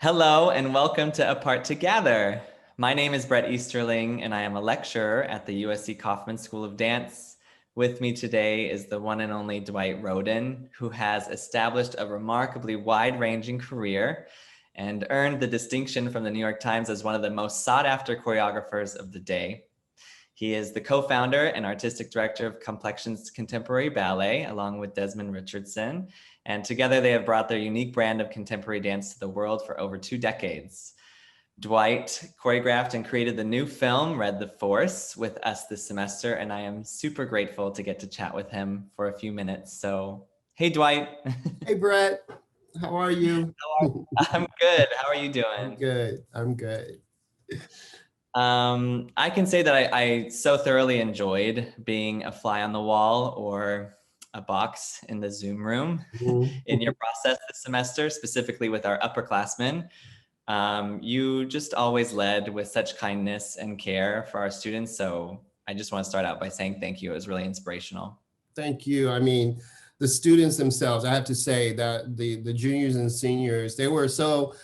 Hello and welcome to Apart Together. My name is Bret Easterling and I am a lecturer at the USC Kaufman School of Dance. With me today is the one and only Dwight Rhoden, who has established a remarkably wide-ranging career and earned the distinction from the New York Times as one of the most sought-after choreographers of the day. He is the co-founder and artistic director of Complexion's Contemporary Ballet, along with Desmond Richardson. And together they have brought their unique brand of contemporary dance to the world for over 2 decades. Dwight choreographed and created the new film, Red the Force, with us this semester, and I am super grateful to get to chat with him for a few minutes. So, hey, Dwight. Hey, Bret. How are you? I'm good. How are you doing? I'm good. I'm good. I can say that I so thoroughly enjoyed being a fly on the wall or a box in the Zoom room in your process this semester, specifically with our upperclassmen. You just always led with such kindness and care for our students. So I just want to start out by saying thank you. It was really inspirational. Thank you. I mean, the students themselves, I have to say that the juniors and seniors, they were so,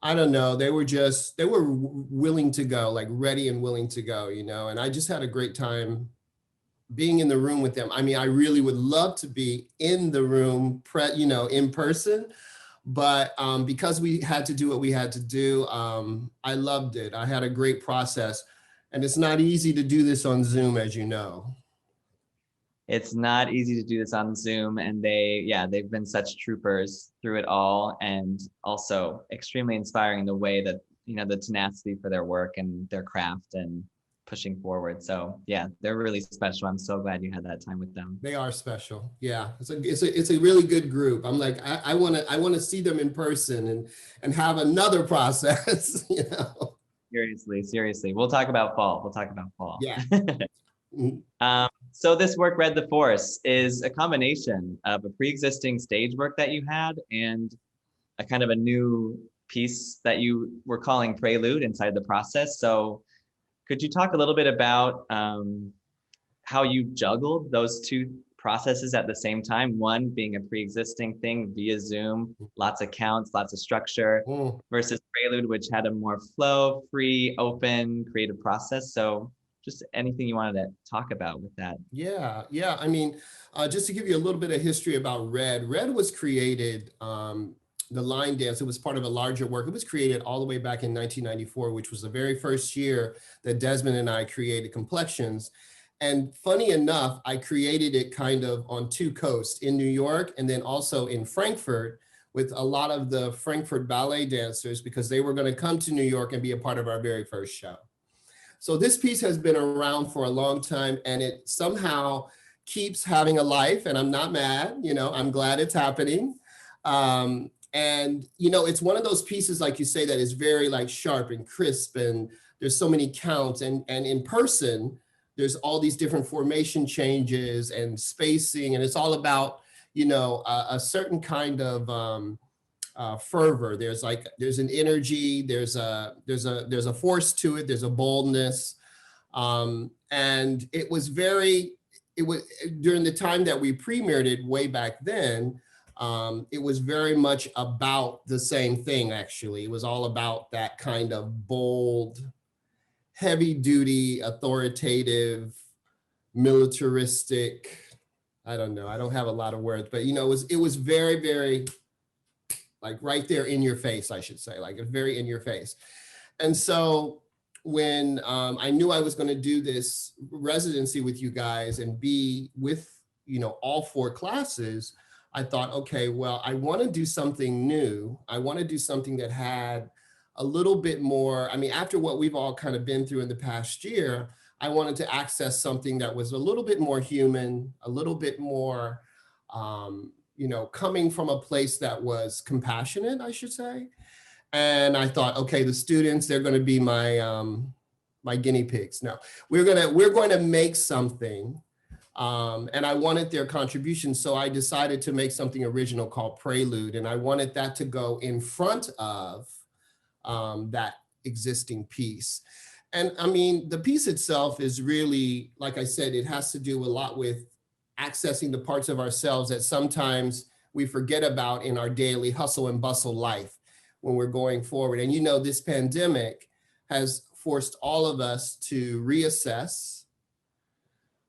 I don't know, they were willing to go, like ready and willing to go, and I just had a great time being in the room with them. I mean, I really would love to be in the room, in person, but because we had to do what we had to do, I loved it. I had a great process, and it's not easy to do this on Zoom, as you know. It's not easy to do this on Zoom, and they've been such troopers through it all, and also extremely inspiring the way that, the tenacity for their work and their craft and pushing forward. So yeah, they're really special. I'm so glad you had that time with them. They are special. Yeah, it's a really good group. I'm like, I want to see them in person and have another process, Seriously. We'll talk about fall. Yeah. So this work, Red the Force, is a combination of a pre-existing stage work that you had and a kind of a new piece that you were calling Prelude inside the process. So could you talk a little bit about how you juggled those two processes at the same time? One being a pre-existing thing via Zoom, lots of counts, lots of structure, versus Prelude, which had a more flow, free, open, creative process. So just anything you wanted to talk about with that. Yeah. I mean, just to give you a little bit of history about Red was created, the line dance, it was part of a larger work. It was created all the way back in 1994, which was the very first year that Desmond and I created Complexions. And funny enough, I created it kind of on two coasts, in New York and then also in Frankfurt, with a lot of the Frankfurt ballet dancers, because they were going to come to New York and be a part of our very first show. So this piece has been around for a long time, and it somehow keeps having a life, and I'm not mad, I'm glad it's happening. And, it's one of those pieces, like you say, that is very like sharp and crisp, and there's so many counts, and in person, there's all these different formation changes and spacing, and it's all about, a certain kind of fervor. There's an energy, there's a force to it, there's a boldness. And it was during the time that we premiered it way back then, it was very much about the same thing, actually. It was all about that kind of bold, heavy duty, authoritative, militaristic, I don't know, I don't have a lot of words, but it was very, very like right there in your face, I should say, like very in your face. And so when I knew I was going to do this residency with you guys and be with, all 4 classes, I thought, okay, well, I want to do something new. I want to do something that had a little bit more, I mean, after what we've all kind of been through in the past year, I wanted to access something that was a little bit more human, a little bit more, coming from a place that was compassionate, I should say. And I thought, okay, the students, they're going to be my my guinea pigs. No, we're going to make something. And I wanted their contribution. So I decided to make something original called Prelude. And I wanted that to go in front of that existing piece. And I mean, the piece itself is really, like I said, it has to do a lot with accessing the parts of ourselves that sometimes we forget about in our daily hustle and bustle life. when we're going forward. And, you know, this pandemic has forced all of us to reassess.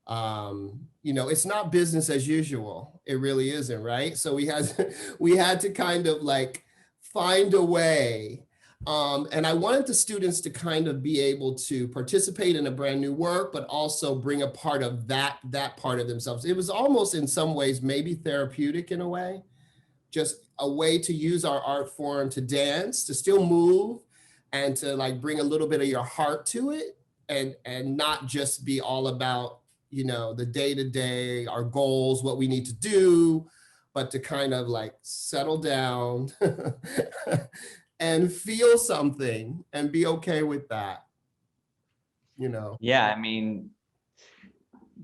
You know, it's not business as usual. It really isn't, right? So we had to kind of like find a way. And I wanted the students to kind of be able to participate in a brand new work, but also bring a part of that part of themselves. It was almost in some ways maybe therapeutic in a way, just a way to use our art form to dance, to still move, and to like bring a little bit of your heart to it, and not just be all about, you know, the day-to-day, our goals, what we need to do, but to kind of like settle down and feel something and be okay with that, you know? Yeah, I mean,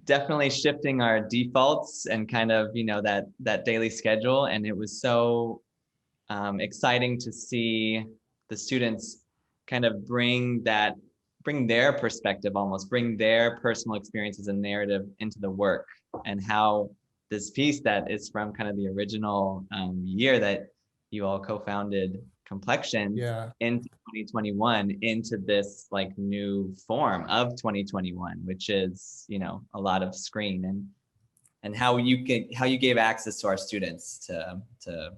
definitely shifting our defaults and kind of, you know, that daily schedule. And it was so exciting to see the students kind of bring their perspective, almost bring their personal experiences and narrative into the work, and how this piece that is from kind of the original year that you all co-founded, Complexion, Yeah. into 2021, into this like new form of 2021, which is, you know, a lot of screen, and how you gave access to our students to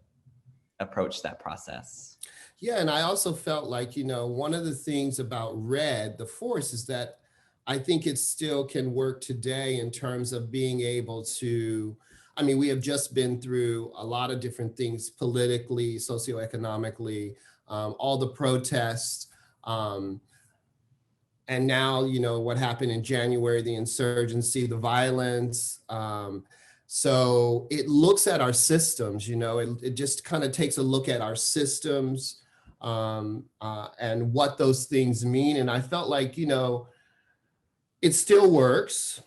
approach that process. Yeah, and I also felt like, you know, one of the things about Red, the force, is that I think it still can work today in terms of being able to, I mean, we have just been through a lot of different things politically, socioeconomically, all the protests, and now, you know, what happened in January, the insurgency, the violence. So it looks at our systems, you know, it just kind of takes a look at our systems, and what those things mean. And I felt like, you know, it still works.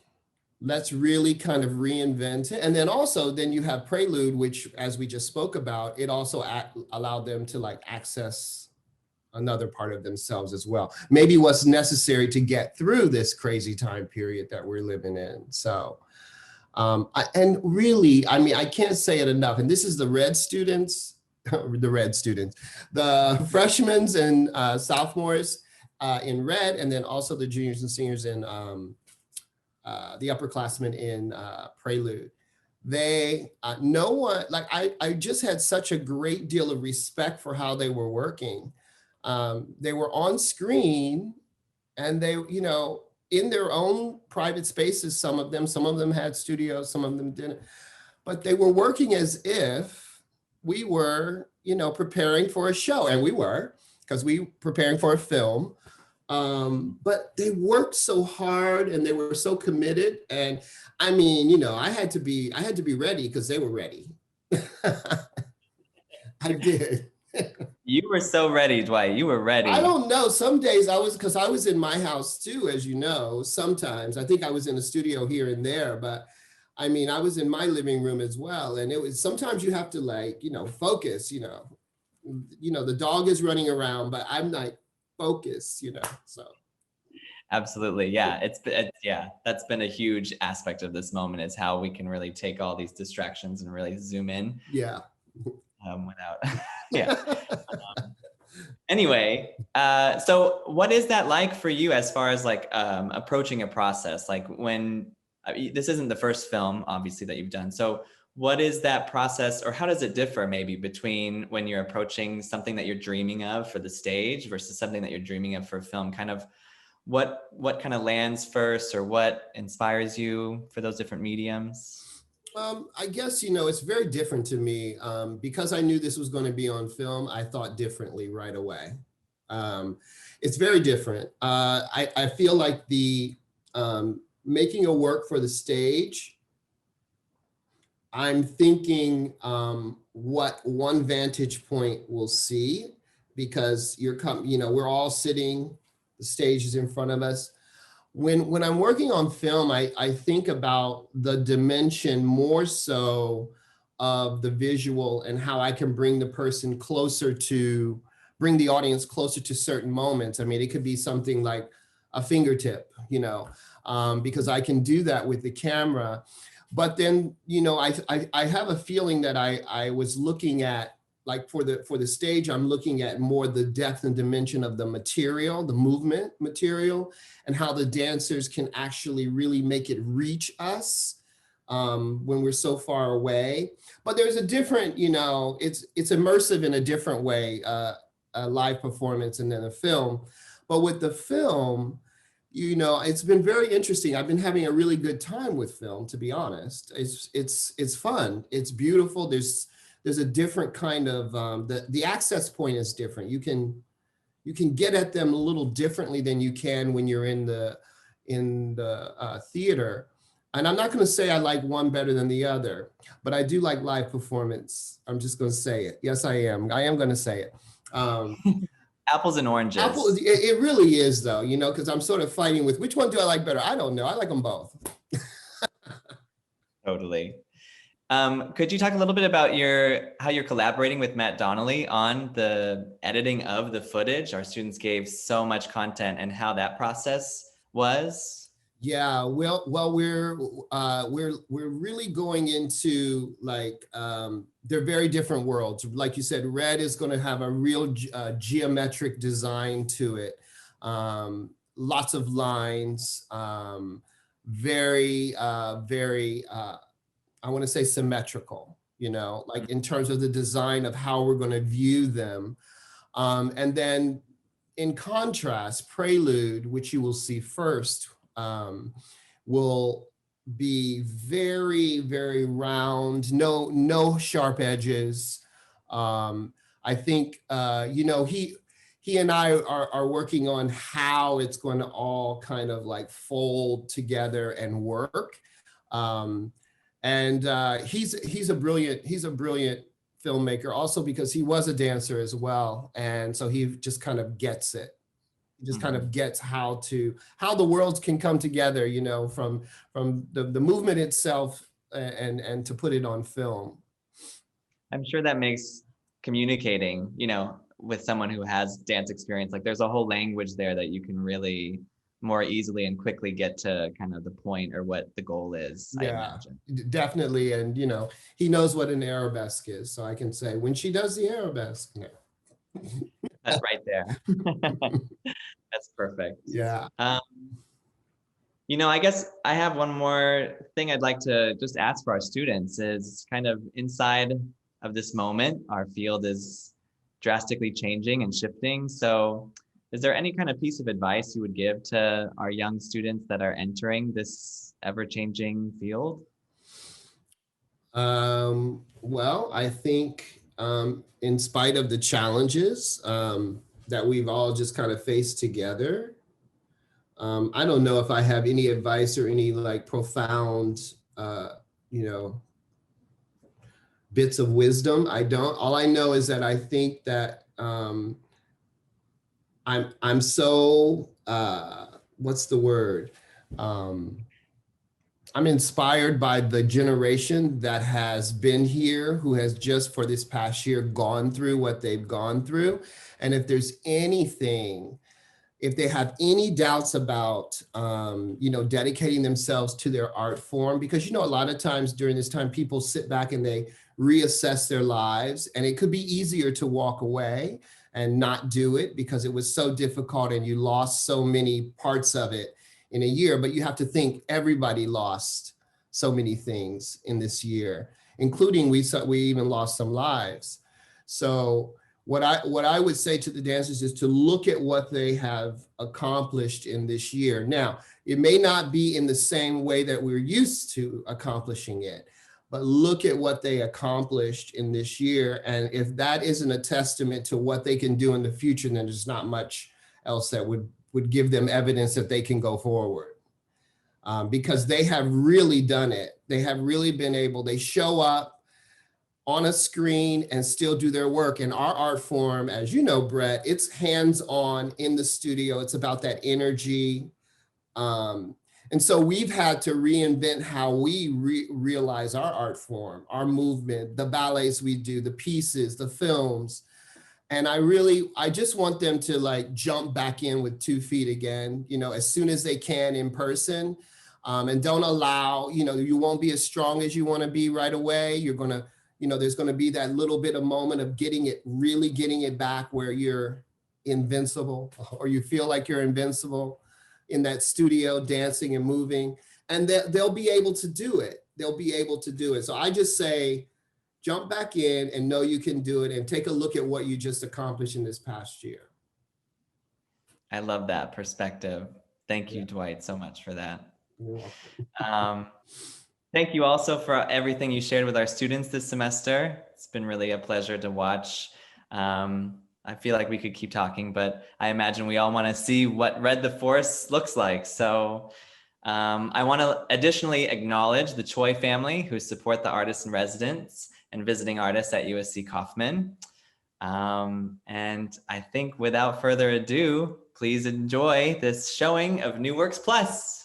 Let's really kind of reinvent it. And then also, then you have Prelude, which, as we just spoke about, it also allowed them to like access another part of themselves as well. Maybe what's necessary to get through this crazy time period that we're living in. So, and really, I mean, I can't say it enough. And this is the Red students, the freshmen and sophomores in Red, and then also the juniors and seniors in the upperclassmen in Prelude. They, no one, like I just had such a great deal of respect for how they were working. They were on screen, and they, you know, in their own private spaces, some of them had studios, some of them didn't, but they were working as if we were, you know, preparing for a show, and we were, because we were preparing for a film. But they worked so hard, and they were so committed. And I mean, you know, I had to be ready because they were ready. I did. You were so ready, Dwight. You were ready. I don't know. Some days because I was in my house too, as you know. Sometimes I think I was in the studio here and there, but I mean, I was in my living room as well. And it was, sometimes you have to like, you know, focus, you know, the dog is running around, but I'm like focused, you know, so. Absolutely. Yeah. Yeah, that's been a huge aspect of this moment, is how we can really take all these distractions and really zoom in. Yeah. Without, yeah. Anyway, so what is that like for you as far as like approaching a process? Like when, this isn't the first film, obviously, that you've done. So what is that process, or how does it differ maybe between when you're approaching something that you're dreaming of for the stage versus something that you're dreaming of for film? Kind of what kind of lands first, or what inspires you for those different mediums? I guess, you know, it's very different to me. Because I knew this was going to be on film, I thought differently right away. It's very different. I feel like the making a work for the stage, I'm thinking what one vantage point we'll see, because you know, we're all sitting, the stage is in front of us. When I'm working on film, I think about the dimension more so of the visual, and how I can bring the person closer to, bring the audience closer to certain moments. I mean, it could be something like a fingertip, you know, because I can do that with the camera. But then, you know, I have a feeling that I was looking at like for the stage, I'm looking at more the depth and dimension of the material, the movement material, and how the dancers can actually really make it reach us when we're so far away. But there's a different, it's immersive in a different way, a live performance and then a film. But with the film, it's been very interesting. I've been having a really good time with film, to be honest. It's fun. It's beautiful. There's a different kind of the access point is different. You can get at them a little differently than you can when you're in the theater. And I'm not going to say I like one better than the other, but I do like live performance. I'm just going to say it. Yes, I am. I am going to say it. Apples and oranges. It really is, though, because I'm sort of fighting with which one do I like better? I don't know. I like them both. Totally. Could you talk a little bit about how you're collaborating with Matt Donnelly on the editing of the footage? Our students gave so much content, and how that process was. Yeah, well, we're really going into they're very different worlds. Like you said, Red is going to have a real geometric design to it. Lots of lines, very, I want to say symmetrical, like in terms of the design of how we're going to view them. And then in contrast, Prelude, which you will see first, will be very, very round, no sharp edges. I think, he and I are working on how it's going to all kind of like fold together and work. He's a brilliant filmmaker, also because he was a dancer as well. And so he just kind of gets it. He just kind of gets how the worlds can come together, from the movement itself and to put it on film. I'm sure that makes communicating, with someone who has dance experience, like there's a whole language there that you can really more easily and quickly get to kind of the point or what the goal is, I imagine. Definitely. And, he knows what an arabesque is. So I can say, when she does the arabesque. That's right there. That's perfect. Yeah. I guess I have one more thing I'd like to just ask for our students is kind of inside of this moment, our field is drastically changing and shifting. So is there any kind of piece of advice you would give to our young students that are entering this ever-changing field? Well, I think in spite of the challenges that we've all just kind of faced together, I don't know if I have any advice or any profound, bits of wisdom. I don't. All I know is that I think that I'm so what's the word? I'm inspired by the generation that has been here, who has just for this past year gone through what they've gone through. And if there's anything, if they have any doubts about, dedicating themselves to their art form, because, a lot of times during this time, people sit back and they reassess their lives, and it could be easier to walk away and not do it because it was so difficult and you lost so many parts of it in a year. But you have to think everybody lost so many things in this year, including we even lost some lives. So what I would say to the dancers is to look at what they have accomplished in this year. Now, it may not be in the same way that we're used to accomplishing it, but look at what they accomplished in this year. And if that isn't a testament to what they can do in the future, then there's not much else that would give them evidence that they can go forward. Because they have really done it. They have really been able, they show up on a screen and still do their work. And our art form, as you know, Bret, it's hands-on in the studio. It's about that energy. And so we've had to reinvent how we realize our art form, our movement, the ballets we do, the pieces, the films. And I just want them to jump back in with 2 feet again, as soon as they can in person. And don't allow, you won't be as strong as you want to be right away. You're going to, You know, there's going to be that little bit of moment of really getting it back where you're invincible, or you feel like you're invincible in that studio, dancing and moving, and they'll be able to do it. They'll be able to do it. So I just say, jump back in and know you can do it, and take a look at what you just accomplished in this past year. I love that perspective. Thank you, Dwight, so much for that. You're welcome. Thank you also for everything you shared with our students this semester. It's been really a pleasure to watch. I feel like we could keep talking, but I imagine we all want to see what Red the Force looks like. So I want to additionally acknowledge the Choi family who support the artists in residence and visiting artists at USC Kaufman. And I think without further ado, please enjoy this showing of New Works Plus.